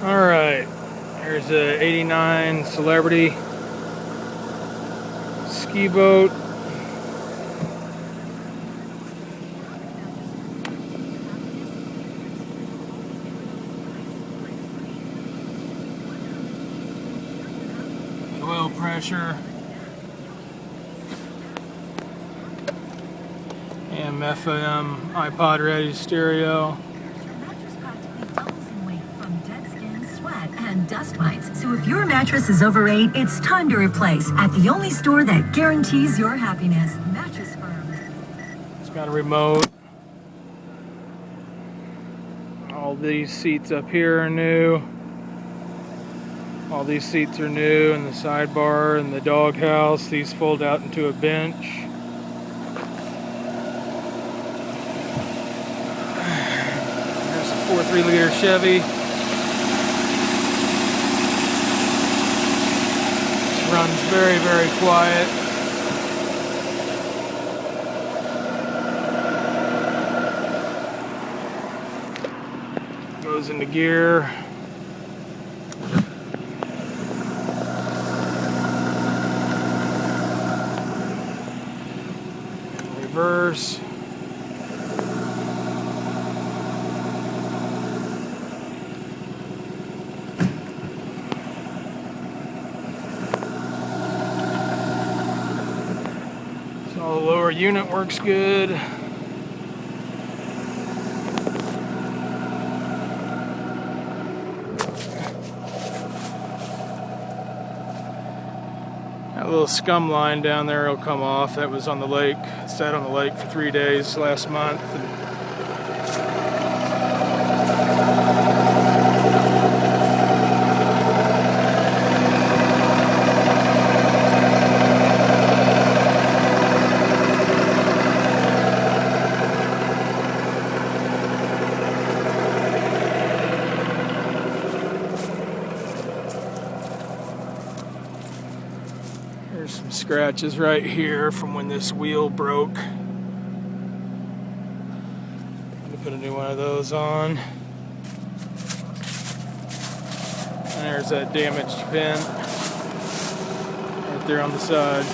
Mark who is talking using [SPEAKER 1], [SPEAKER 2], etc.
[SPEAKER 1] Alright, here's a 89 Celebrity ski boat. Oil pressure. AM FM iPod ready stereo.
[SPEAKER 2] And dust mites. So if your mattress is over 8, it's time to replace at the only store that guarantees your happiness. Mattress Firm.
[SPEAKER 1] It's got a remote. All these seats up here are new. All these seats are new, and the sidebar and the doghouse. These fold out into a bench. There's a 4.3-liter Chevy. Runs very, very quiet. Goes into gear. Reverse. So the lower unit works good. That little scum line down there will come off. That was on the lake. It sat on the lake for 3 days last month. There's some scratches right here from when this wheel broke. I'm gonna put a new one of those on. And there's that damaged vent right there on the side.